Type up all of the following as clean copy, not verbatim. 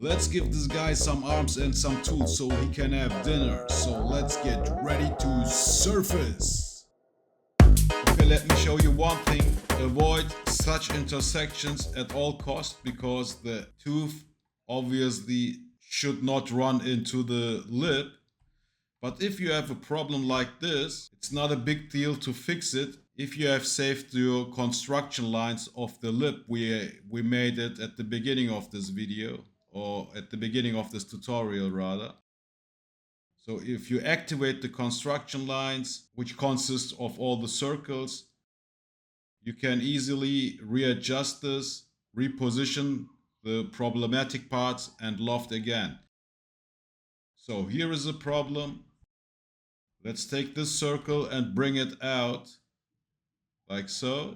Let's give this guy some arms and some tools so he can have dinner. So let's get ready to surface. Okay, let me show you one thing. Avoid such intersections at all costs because the tooth obviously should not run into the lip. But if you have a problem like this, it's not a big deal to fix it. If you have saved your construction lines of the lip, we made it at the beginning of this video, or at the beginning of this tutorial rather. So if you activate the construction lines, which consists of all the circles, you can easily readjust this, reposition the problematic parts and loft again. So here is a problem. Let's take this circle and bring it out like so.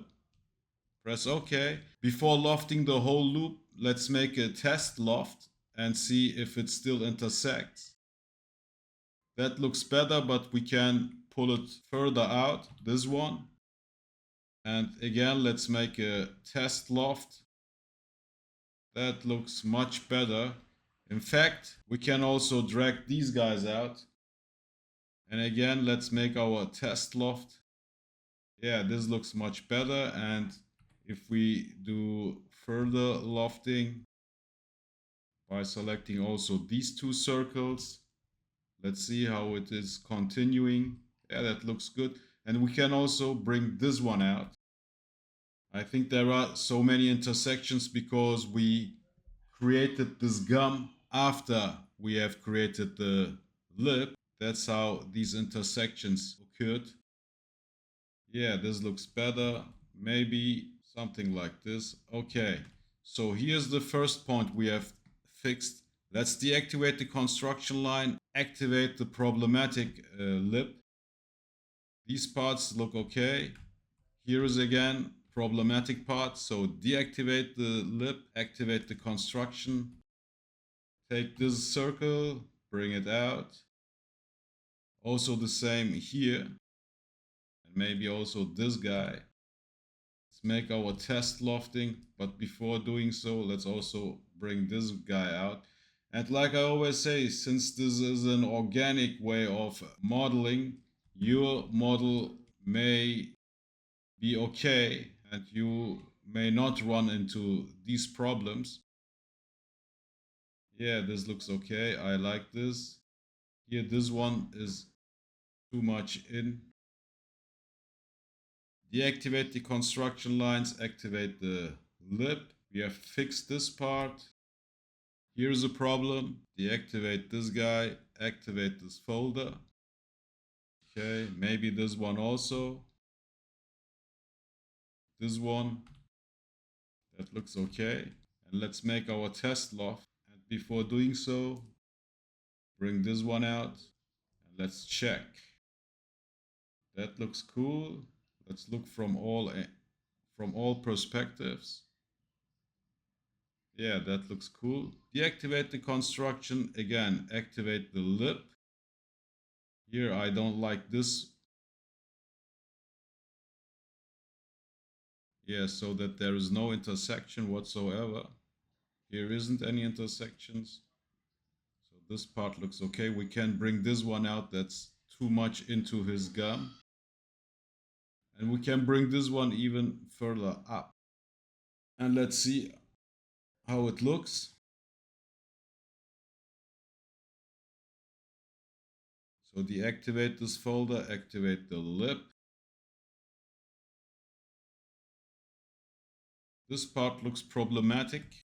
Press OK. Before lofting the whole loop, let's make a test loft and see if it still intersects. That looks better, but we can pull it further out, this one. And again, let's make a test loft. That looks much better. In fact, we can also drag these guys out. And again, let's make our test loft. Yeah, this looks much better. And if we do further lofting by selecting also these two circles, let's see how it is continuing. Yeah, that looks good. And we can also bring this one out. I think there are so many intersections because we created this gum after we have created the lip. That's how these intersections occurred. Yeah, this looks better. Maybe something like this. Okay, so here's the first point we have fixed. Let's deactivate the construction line, activate the problematic lip. These parts look okay. Here is again problematic part. So deactivate the lip, activate the construction. Take this circle, bring it out. Also the same here. And maybe also this guy. Let's make our test lofting. But before doing so, let's also bring this guy out. And like I always say, since this is an organic way of modeling, your model may be okay and you may not run into these problems. Yeah, this looks okay. I like this. Here, this one is too much in. Deactivate the construction lines, activate the lip. We have fixed this part. Here's a problem. Deactivate this guy, activate this folder. Okay, maybe this one also. This one. That looks okay. And let's make our test loft. And before doing so, bring this one out. And let's check. That looks cool. Let's look from all perspectives. Yeah, that looks cool. Deactivate the construction. Again, activate the lip. Here, I don't like this. Yeah, so that there is no intersection whatsoever. Here isn't any intersections. So this part looks okay. We can bring this one out. That's too much into his gum. And we can bring this one even further up. And let's see how it looks. So deactivate this folder, activate the lip. This part looks problematic.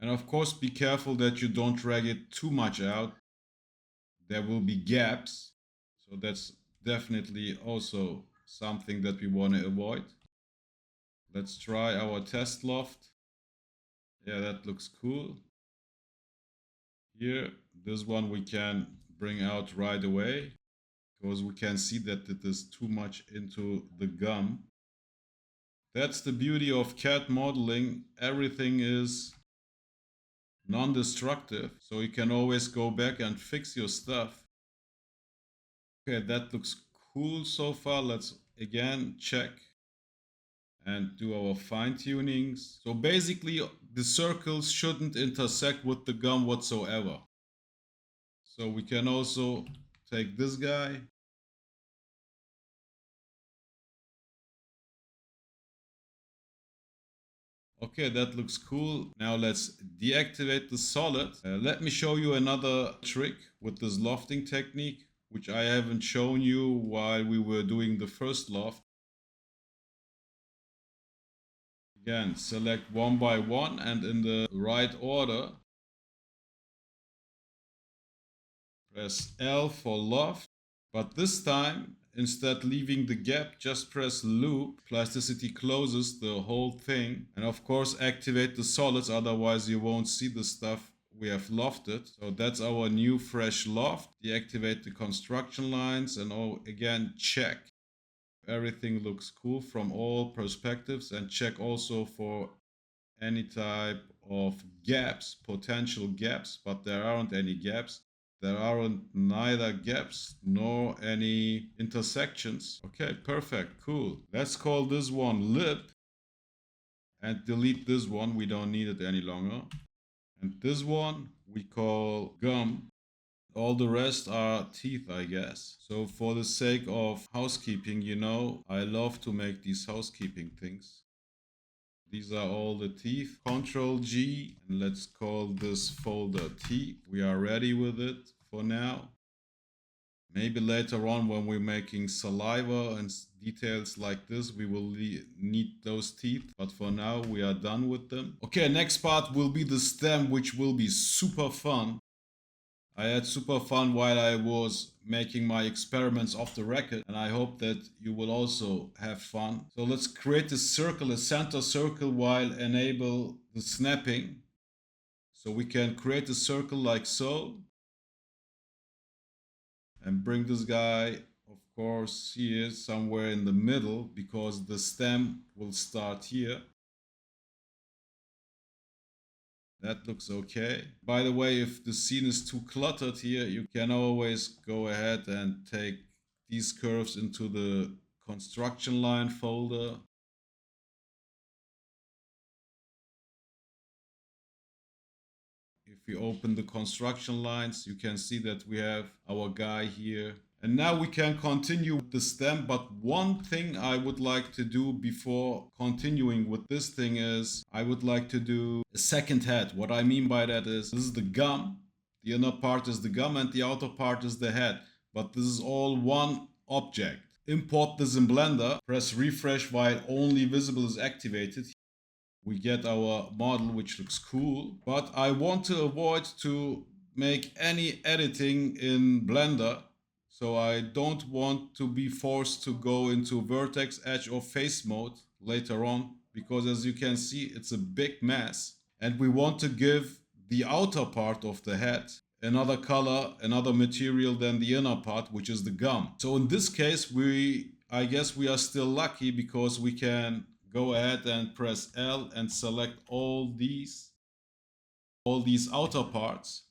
And of course, be careful that you don't drag it too much out. There will be gaps. So that's definitely also something that we want to avoid. Let's try our test loft. Yeah, that looks cool. Here, this one we can bring out right away because we can see that it is too much into the gum. That's the beauty of CAD modeling. Everything is non-destructive, so you can always go back and fix your stuff. Okay, that looks cool so far. Let's again check. and do our fine tunings. So basically the circles shouldn't intersect with the gum whatsoever. So we can also take this guy. Okay, that looks cool. Now let's deactivate the solid. Let me show you another trick with this lofting technique, which I haven't shown you while we were doing the first loft. Again, select one by one and in the right order. Press L for loft, but this time, instead leaving the gap, just press loop. Plasticity closes the whole thing. And of course, activate the solids, otherwise you won't see the stuff we have lofted. So that's our new fresh loft. Deactivate the construction lines and again, check. Everything looks cool from all perspectives, and check also for any type of gaps, potential gaps, but there aren't any gaps. There aren't neither gaps nor any intersections. Okay, perfect, cool. Let's call this one lip and delete this one. We don't need it any longer. And this one we call gum. All the rest are teeth, I guess. So for the sake of housekeeping, you know, I love to make these housekeeping things. These are all the teeth. Control G, and let's call this folder teeth. We are ready with it for now. Maybe later on when we're making saliva and details like this, we will need those teeth. But for now, we are done with them. Okay, next part will be the stem, which will be super fun. I had super fun while I was making my experiments off the record, and I hope that you will also have fun. So let's create a circle, a center circle, while enable the snapping. So we can create a circle like so. And bring this guy, of course, here somewhere in the middle, because the stem will start here. That looks okay. By the way, if the scene is too cluttered here, you can always go ahead and take these curves into the construction line folder. If you open the construction lines, you can see that we have our guy here. And now we can continue with the stem, but one thing I would like to do before continuing with this thing is I would like to do a second head. What I mean by that is this is the gum, the inner part is the gum and the outer part is the head. But this is all one object. Import this in Blender, press refresh while only visible is activated. We get our model, which looks cool, but I want to avoid to make any editing in Blender. So I don't want to be forced to go into vertex, edge or face mode later on, because as you can see, it's a big mess. And we want to give the outer part of the head another color, another material than the inner part, which is the gum. So in this case, I guess we are still lucky because we can go ahead and press L and select all these outer parts,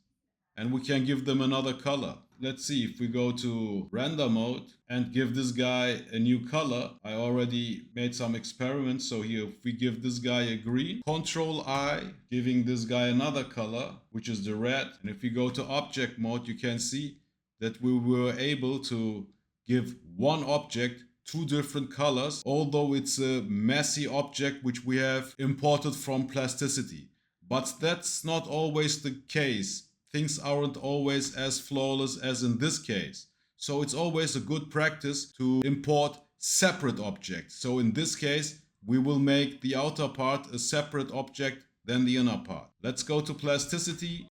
and we can give them another color. Let's see if we go to render mode and give this guy a new color. I already made some experiments. So here, if we give this guy a green, Control I, giving this guy another color, which is the red. And if we go to object mode, you can see that we were able to give one object two different colors, although it's a messy object which we have imported from Plasticity. But that's not always the case. Things aren't always as flawless as in this case. So it's always a good practice to import separate objects. So in this case, we will make the outer part a separate object than the inner part. Let's go to Plasticity,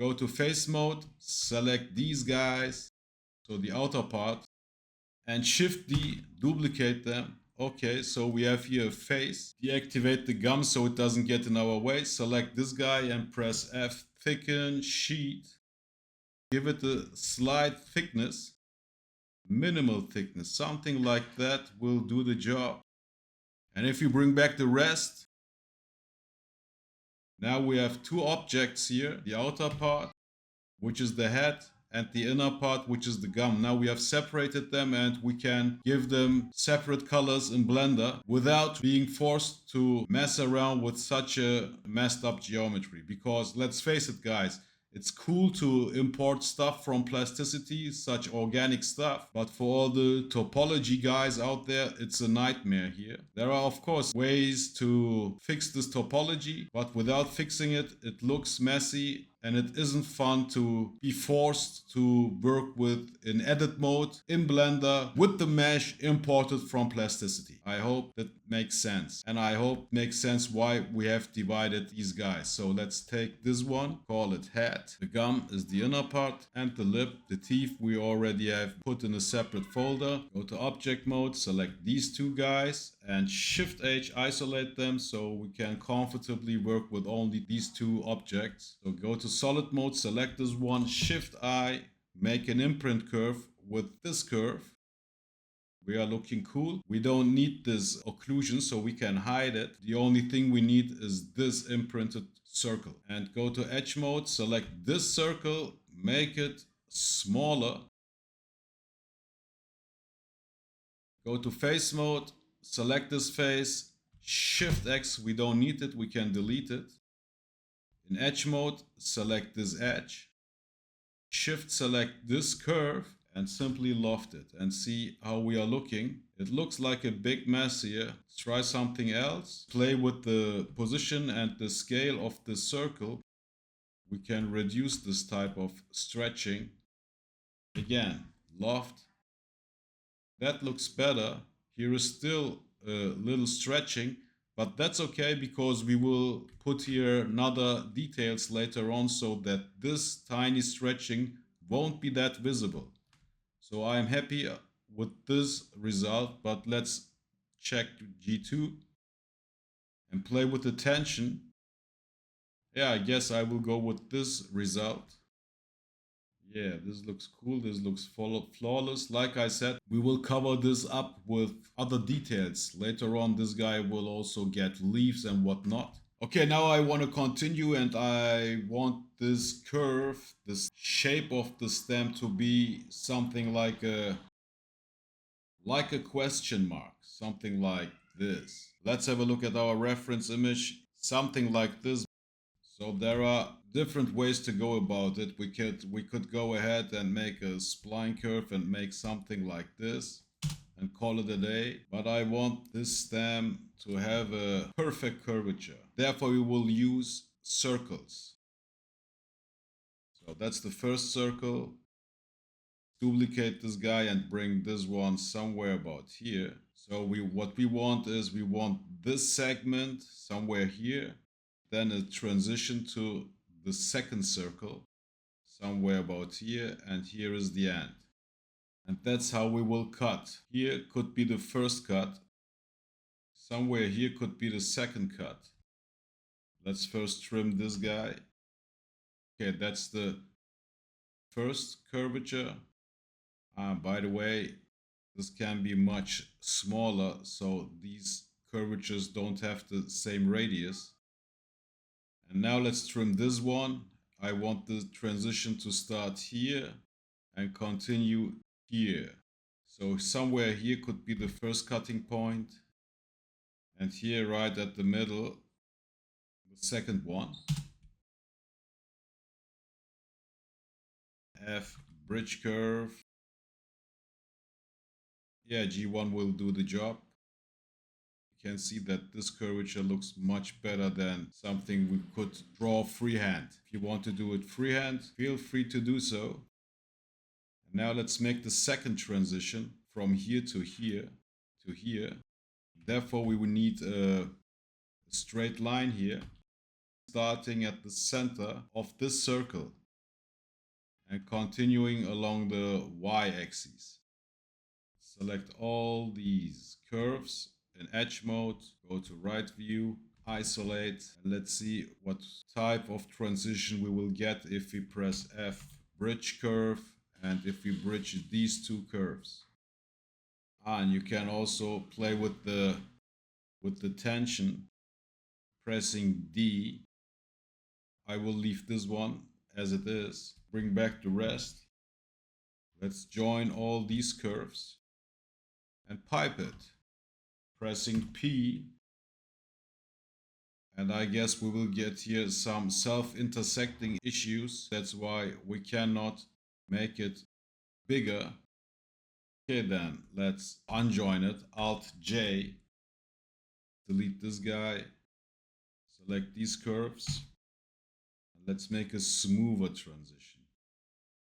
go to face mode, select these guys, so the outer part, and Shift D, duplicate them. Okay, so we have here a face. Deactivate the gum so it doesn't get in our way. Select this guy and press F, thicken, sheet. Give it a slight thickness, minimal thickness, something like that will do the job. And if you bring back the rest, now we have two objects here. The outer part, which is the head, and the inner part, which is the gum. Now we have separated them and we can give them separate colors in Blender without being forced to mess around with such a messed up geometry. Because let's face it, guys, it's cool to import stuff from Plasticity, such organic stuff, but for all the topology guys out there, it's a nightmare here. There are, of course, ways to fix this topology, but without fixing it, it looks messy and it isn't fun to be forced to work with in edit mode in Blender with the mesh imported from Plasticity. I hope that makes sense, and I hope it makes sense why we have divided these guys. So let's take this one, call it head. The gum is the inner part, and the lip, the teeth, we already have put in a separate folder. Go to object mode, select these two guys, and Shift H, isolate them so we can comfortably work with only these two objects. So go to solid mode, select this one, Shift I, make an imprint curve with this curve. We are looking cool. We don't need this occlusion, so we can hide it. The only thing we need is this imprinted circle. And go to edge mode, select this circle, make it smaller. Go to face mode, select this face, Shift X, we don't need it, we can delete it. In edge mode, select this edge, Shift select this curve, and simply loft it and see how we are looking. It looks like a big mess here. Let's try something else. Play with the position and the scale of the circle. We can reduce this type of stretching. Again, loft. That looks better. Here is still a little stretching, but that's okay because we will put here another details later on so that this tiny stretching won't be that visible. So I'm happy with this result, but let's check G2 and play with the tension. Yeah, I guess I will go with this result. Yeah, this looks cool. This looks flawless. Like I said, we will cover this up with other details. Later on, this guy will also get leaves and whatnot. Okay, now I want to continue and I want this curve, this shape of the stem to be something like a question mark, something like this. Let's have a look at our reference image, something like this. So there are different ways to go about it. We could go ahead and make a spline curve and make something like this and call it a day. But I want this stem to have a perfect curvature. Therefore, we will use circles. So that's the first circle. Duplicate this guy and bring this one somewhere about here. So what we want is we want this segment somewhere here. Then a transition to the second circle somewhere about here, and here is the end. And that's how we will cut. Here could be the first cut. Somewhere here could be the second cut. Let's first trim this guy. Okay, that's the first curvature. By the way, this can be much smaller, so these curvatures don't have the same radius. And now let's trim this one. I want the transition to start here and continue here. So somewhere here could be the first cutting point. And here right at the middle, the second one. F bridge curve. Yeah, G1 will do the job. You can see that this curvature looks much better than something we could draw freehand. If you want to do it freehand, feel free to do so. And now let's make the second transition from here to here to here. Therefore, we will need a straight line here, starting at the center of this circle and continuing along the y-axis. Select all these curves in edge mode, go to right view, isolate, and let's see what type of transition we will get if we press F bridge curve and if we bridge these two curves. And you can also play with the tension, pressing D. I will leave this one as it is, bring back the rest. Let's join all these curves and pipe it. Pressing P. And I guess we will get here some self-intersecting issues. That's why we cannot make it bigger. Okay, then let's unjoin it. Alt J. Delete this guy. Select these curves. Let's make a smoother transition.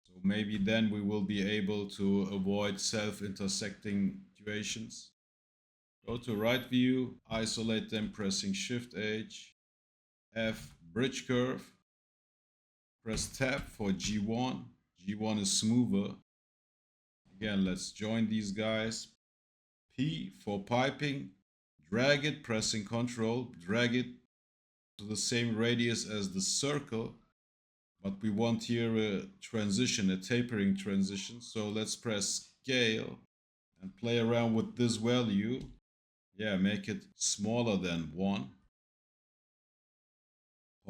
So maybe then we will be able to avoid self-intersecting situations. Go to right view, isolate them pressing Shift H, F, bridge curve. Press tab for G1. G1 is smoother. Again, let's join these guys. P for piping. Drag it, pressing Ctrl. Drag it to the same radius as the circle. But we want here a transition, a tapering transition. So let's press scale and play around with this value. Yeah, make it smaller than 1.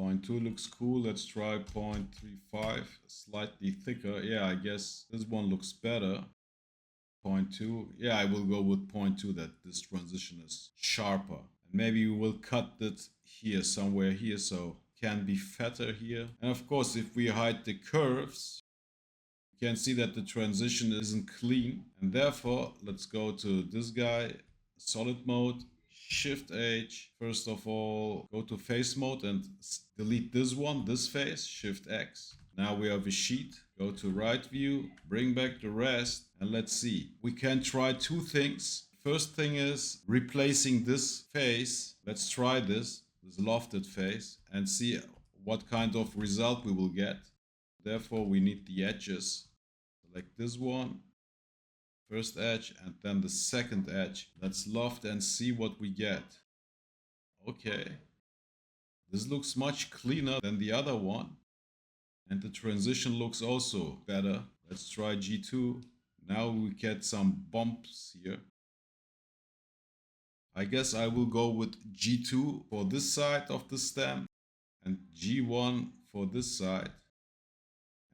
0.2 looks cool. Let's try 0.35, slightly thicker. Yeah, I guess this one looks better. 0.2. Yeah, I will go with 0.2 that this transition is sharper. And maybe we will cut it here, somewhere here, so can be fatter here. And of course, if we hide the curves, you can see that the transition isn't clean. And therefore, let's go to this guy, solid mode, Shift H. First of all, go to face mode and delete this one, this face, Shift X. Now we have a sheet. Go to right view, bring back the rest, and let's see. We can try two things. First thing is replacing this face. Let's try this lofted face, and see what kind of result we will get. Therefore, we need the edges. Select this one, first edge, and then the second edge. Let's loft and see what we get. Okay. This looks much cleaner than the other one. And the transition looks also better. Let's try G2. Now we get some bumps here. I guess I will go with G2 for this side of the stem and G1 for this side.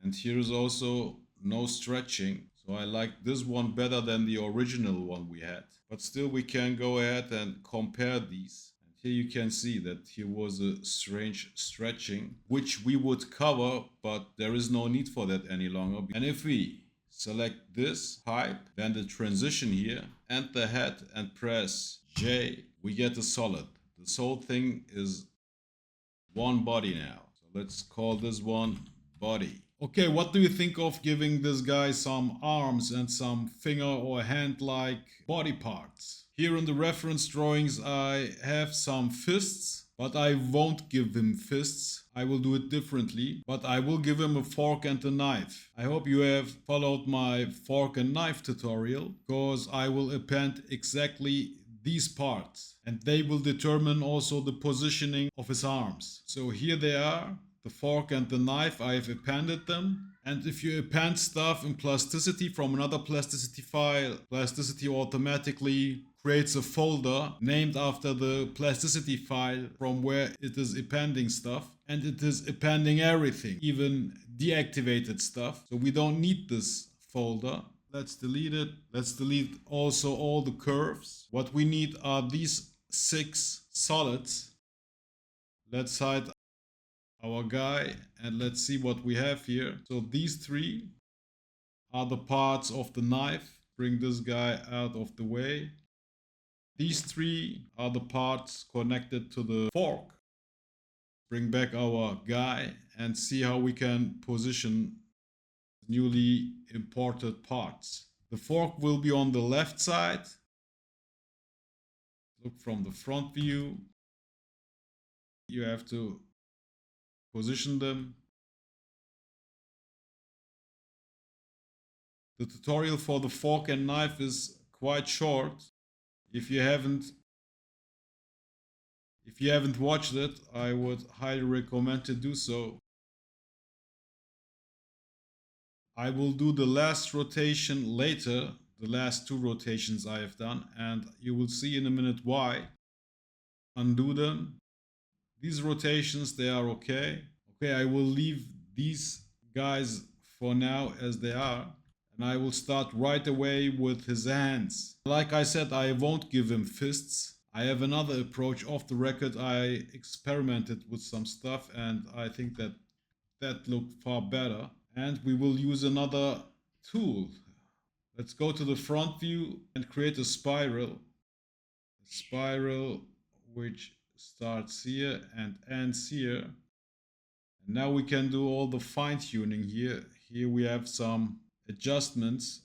And here is also no stretching. So I like this one better than the original one we had. But still we can go ahead and compare these. And here you can see that here was a strange stretching, which we would cover, but there is no need for that any longer. And if we select this pipe, then the transition here, and the head, and press J, we get a solid. This whole thing is one body now. So let's call this one body. Okay, what do you think of giving this guy some arms and some finger or hand-like body parts? Here in the reference drawings I have some fists, but I won't give him fists. I will do it differently, but I will give him a fork and a knife. I hope you have followed my fork and knife tutorial, because I will append exactly these parts, and they will determine also the positioning of his arms. So here they are. The fork and the knife, I have appended them. And if you append stuff in Plasticity from another Plasticity file, Plasticity automatically creates a folder named after the Plasticity file from where it is appending stuff. And it is appending everything, even deactivated stuff. So we don't need this folder. Let's delete it. Let's delete also all the curves. What we need are these 6 solids. Let's hide our guy and let's see what we have here. So these 3 are the parts of the knife. Bring this guy out of the way. These 3 are the parts connected to the fork. Bring back our guy and see how we can position newly imported parts. The fork will be on the left side. Look from the front view. You have to position them. The tutorial for the fork and knife is quite short. If you haven't watched it, I would highly recommend to do so. I will do the last rotation later, the last 2 rotations I have done, and you will see in a minute why. Undo them. These rotations, they are okay. Okay, I will leave these guys for now as they are. And I will start right away with his hands. Like I said, I won't give him fists. I have another approach off the record. I experimented with some stuff and I think that looked far better. And we will use another tool. Let's go to the front view and create a spiral. A spiral which starts here and ends here. And now we can do all the fine tuning here. Here we have some adjustments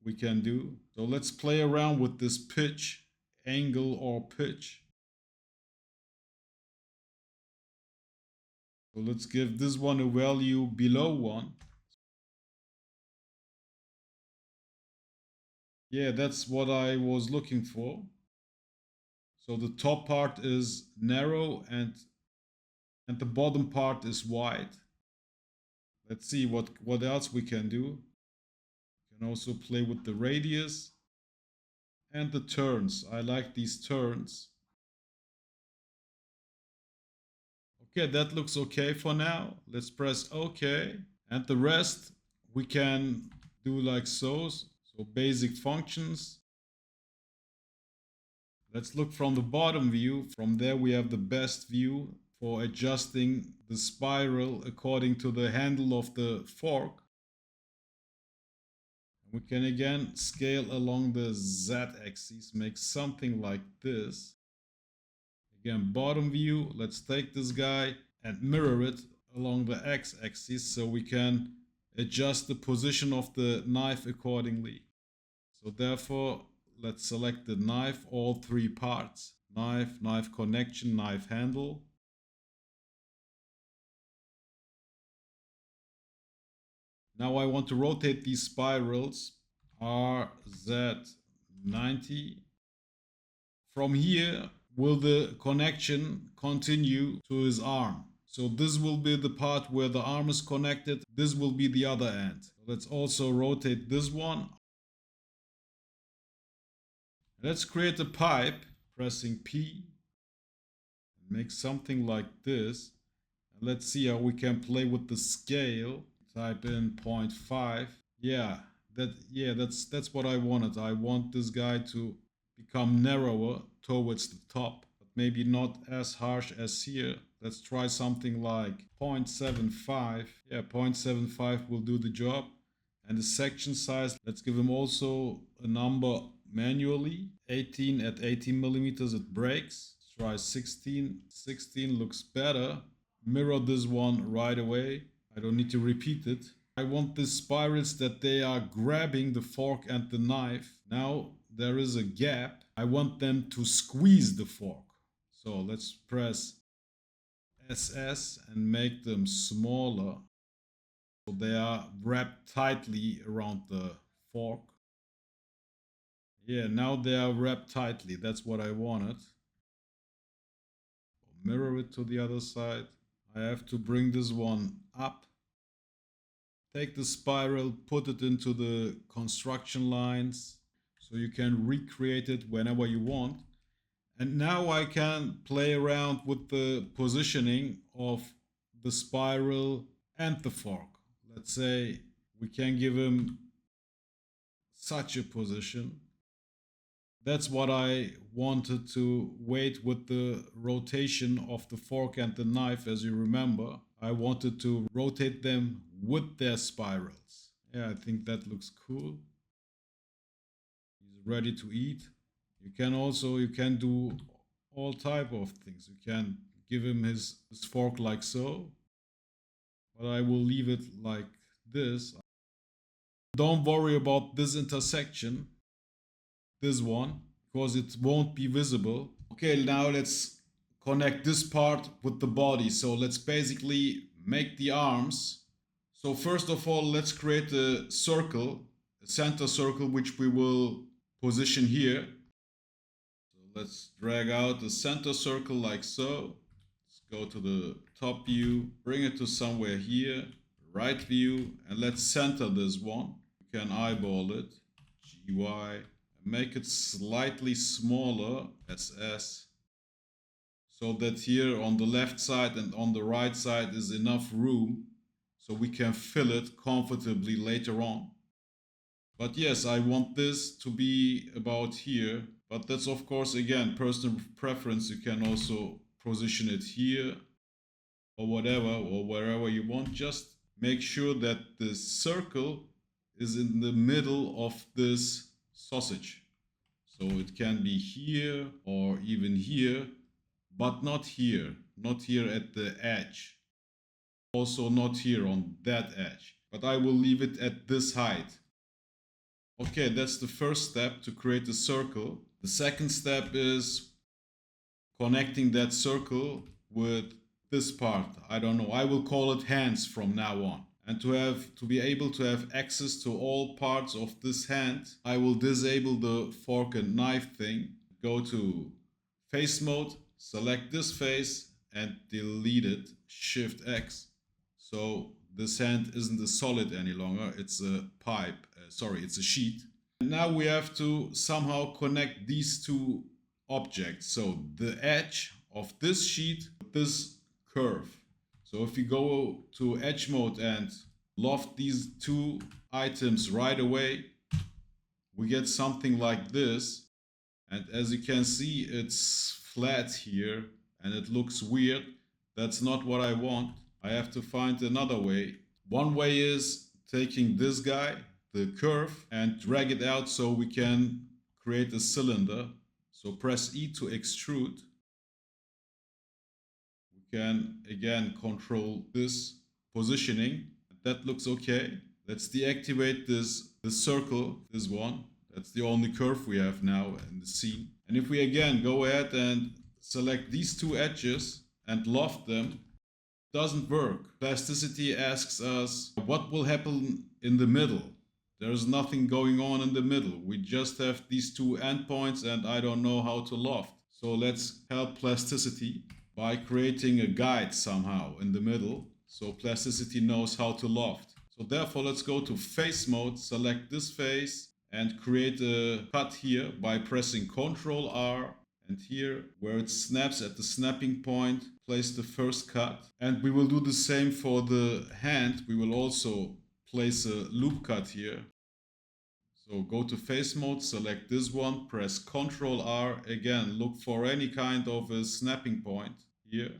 we can do. So let's play around with this pitch, angle or pitch. So let's give this one a value below 1. Yeah, that's what I was looking for. So the top part is narrow and the bottom part is wide. Let's see what else we can do. We can also play with the radius and the turns. I like these turns. Okay, that looks okay for now. Let's press OK. And the rest we can do like so. So basic functions. Let's look from the bottom view. From there we have the best view for adjusting the spiral according to the handle of the fork. We can again scale along the z-axis, make something like this. Again, bottom view, let's take this guy and mirror it along the x-axis so we can adjust the position of the knife accordingly. So therefore, let's select the knife, all 3 parts. Knife, knife connection, knife handle. Now I want to rotate these spirals RZ90. From here, will the connection continue to his arm? So this will be the part where the arm is connected. This will be the other end. Let's also rotate this one. Let's create a pipe, pressing P. Make something like this. And let's see how we can play with the scale. Type in 0.5. That's what I wanted. I want this guy to become narrower towards the top, but maybe not as harsh as here. Let's try something like 0.75. Yeah, 0.75 will do the job. And the section size, let's give him also a number manually. 18 at 18 millimeters it breaks. Let's try 16. 16 looks better. Mirror this one right away. I don't need to repeat it. I want the spirals that they are grabbing the fork and the knife. Now there is a gap. I want them to squeeze the fork. So let's press SS and make them smaller. So they are wrapped tightly around the fork. Yeah, now they are wrapped tightly. That's what I wanted. Mirror it to the other side. I have to bring this one up. Take the spiral, put it into the construction lines so you can recreate it whenever you want. And now I can play around with the positioning of the spiral and the fork. Let's say we can give him such a position. That's what I wanted to wait with the rotation of the fork and the knife. As you remember, I wanted to rotate them with their spirals. Yeah, I think that looks cool. He's ready to eat. You can do all type of things. You can give him his fork like so, but I will leave it like this. Don't worry about this intersection, this one, because it won't be visible. Okay, now let's connect this part with the body. So let's basically make the arms. So first of all, let's create a circle, a center circle, which we will position here. So let's drag out the center circle like so. Let's go to the top view, bring it to somewhere here, right view, and let's center this one. You can eyeball it, GY, and make it slightly smaller, SS, so that here on the left side and on the right side is enough room so we can fill it comfortably later on. But yes, I want this to be about here. But that's of course again personal preference. You can also position it here or whatever or wherever you want. Just make sure that the circle is in the middle of this sausage. So it can be here or even here, but not here. Not here at the edge. Also not here on that edge. But I will leave it at this height. Okay, that's the first step to create a circle. The second step is connecting that circle with this part. I don't know. I will call it hands from now on. And to be able to have access to all parts of this hand, I will disable the fork and knife thing. Go to face mode, select this face and delete it, Shift X. So this hand isn't a solid any longer, it's a pipe, it's a sheet. And now we have to somehow connect these two objects. So the edge of this sheet with this curve. So if we go to edge mode and loft these two items right away, we get something like this. And as you can see, it's flat here and it looks weird. That's not what I want. I have to find another way. One way is taking this guy, the curve, and drag it out so we can create a cylinder. So press E to extrude. We can again control this positioning. That looks okay. Let's deactivate this circle, this one. That's the only curve we have now in the scene. And if we again go ahead and select these two edges and loft them, it doesn't work. Plasticity asks us, what will happen in the middle? There's nothing going on in the middle. We just have these two endpoints and I don't know how to loft. So let's help Plasticity by creating a guide somehow in the middle. So Plasticity knows how to loft. So therefore, let's go to face mode, select this face, and create a cut here by pressing Ctrl R. And here, where it snaps at the snapping point, place the first cut. And we will do the same for the hand. We will also place a loop cut here. So go to face mode, select this one, press Ctrl R. Again, look for any kind of a snapping point here.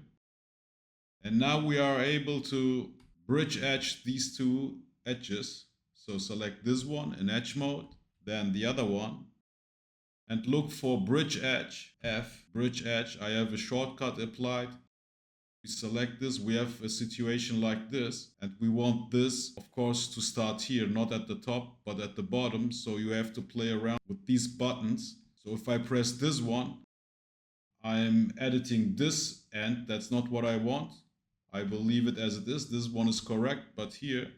And now we are able to bridge edge these two edges. So select this one in edge mode, then the other one, and look for bridge edge, F, bridge edge. I have a shortcut applied. We select this, we have a situation like this, and we want this, of course, to start here, not at the top, but at the bottom. So you have to play around with these buttons. So if I press this one, I'm editing this end. That's not what I want. I will leave it as it is. This one is correct, but here,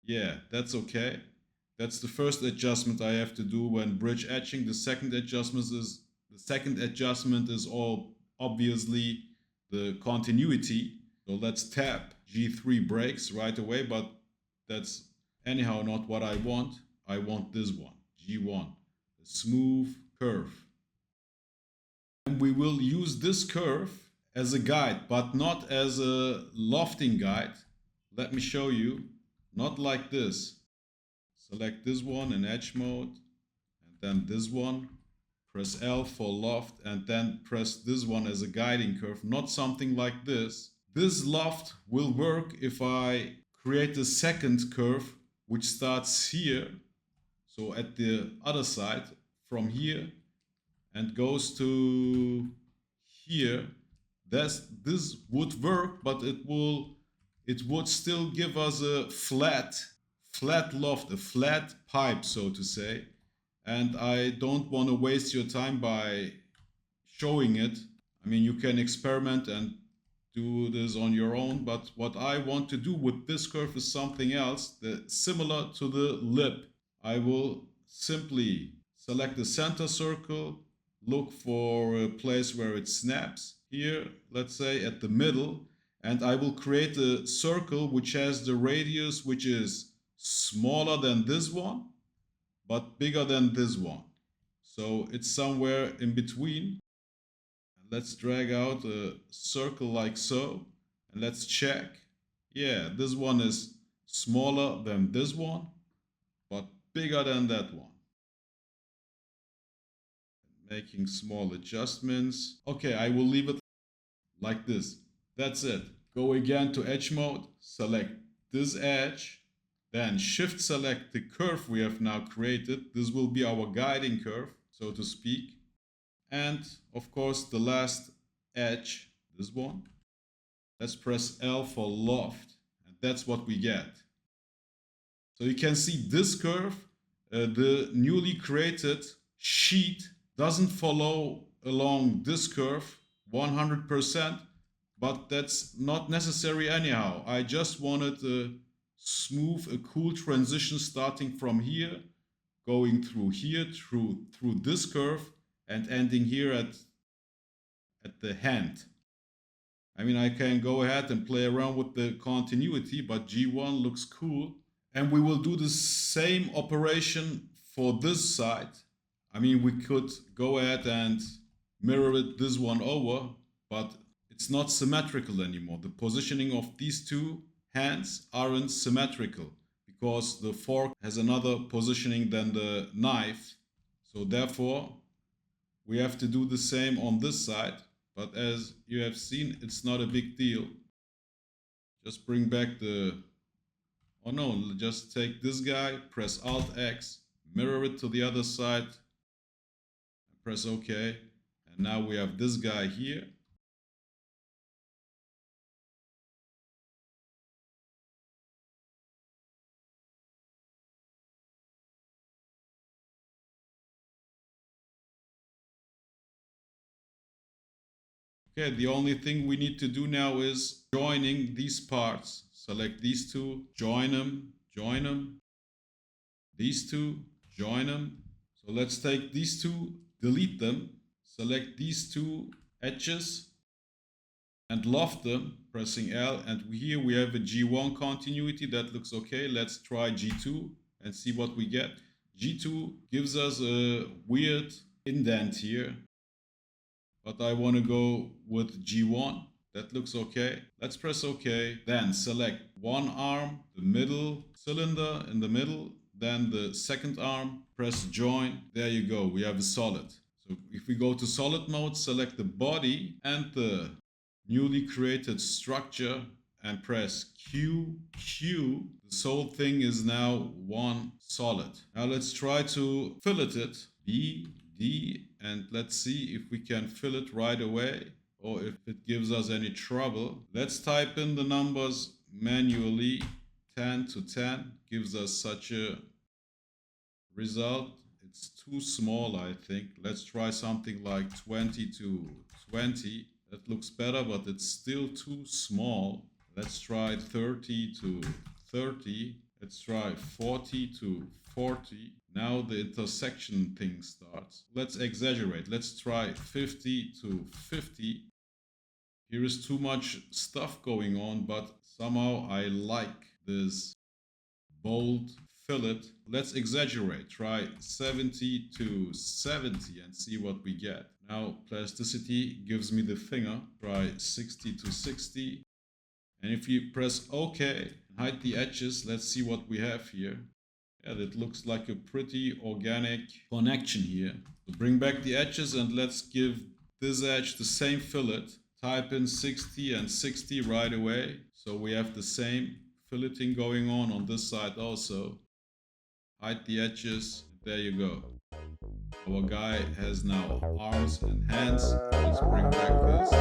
yeah, that's okay. That's the first adjustment I have to do when bridge etching. The second adjustment is all obviously the continuity. So let's tap G3 brakes right away, but that's anyhow not what I want. I want this one, G1, the smooth curve. And we will use this curve as a guide, but not as a lofting guide. Let me show you, not like this. Select this one in edge mode, and then this one. Press L for loft, and then press this one as a guiding curve, not something like this. This loft will work if I create a second curve, which starts here, so at the other side, from here, and goes to here. This would work, but it would still give us a flat loft, a flat pipe, so to say. And I don't want to waste your time by showing it. I mean, you can experiment and do this on your own, but what I want to do with this curve is something else, similar to the lip. I will simply select the center circle, look for a place where it snaps. Here, let's say at the middle, and I will create a circle which has the radius which is smaller than this one, but bigger than this one. So it's somewhere in between. Let's drag out a circle like so, and let's check. Yeah, this one is smaller than this one, but bigger than that one. Making small adjustments. Okay, I will leave it like this. That's it. Go again to edge mode, select this edge, then shift select the curve we have now created. This will be our guiding curve, so to speak. And of course, the last edge, this one. Let's press L for loft, and that's what we get. So you can see this curve, the newly created sheet doesn't follow along this curve 100%, but that's not necessary anyhow. I just wanted a smooth, a cool transition starting from here, going through here, through this curve, and ending here at the hand. I mean, I can go ahead and play around with the continuity, but G1 looks cool. And we will do the same operation for this side. I mean, we could go ahead and mirror it this one over, but it's not symmetrical anymore. The positioning of these two hands aren't symmetrical because the fork has another positioning than the knife. So therefore, we have to do the same on this side. But as you have seen, it's not a big deal. Just bring back the... Oh no, just take this guy, press Alt X, mirror it to the other side, and press OK. And now we have this guy here. Okay, the only thing we need to do now is joining these parts. Select these two, join them, these two, join them. So let's take these two, delete them, select these two edges and loft them, pressing L. And here we have a G1 continuity, that looks okay. Let's try G2 and see what we get. G2 gives us a weird indent here, but I want to go with G1. That looks okay. Let's press OK. Then select one arm, the middle cylinder in the middle, then the second arm, press join. There you go, we have a solid. So if we go to solid mode, select the body and the newly created structure and press Q. This whole thing is now one solid. Now let's try to fillet it. B, D, and let's see if we can fill it right away or if it gives us any trouble. Let's type in the numbers manually. 10 to 10 gives us such a result. It's too small, I think. Let's try something like 20 to 20. That looks better, but it's still too small. Let's try 30 to 30. Let's try 40 to 40. Now the intersection thing starts. Let's exaggerate. Let's try 50 to 50. Here is too much stuff going on, but somehow I like this bold fillet. Let's exaggerate. Try 70 to 70 and see what we get. Now plasticity gives me the finger. Try 60 to 60. And if you press OK, hide the edges, let's see what we have here. Yeah, that looks like a pretty organic connection here. So bring back the edges and let's give this edge the same fillet. Type in 60 and 60 right away. So we have the same filleting going on this side also. Hide the edges. There you go. Our guy has now arms and hands. Let's bring back his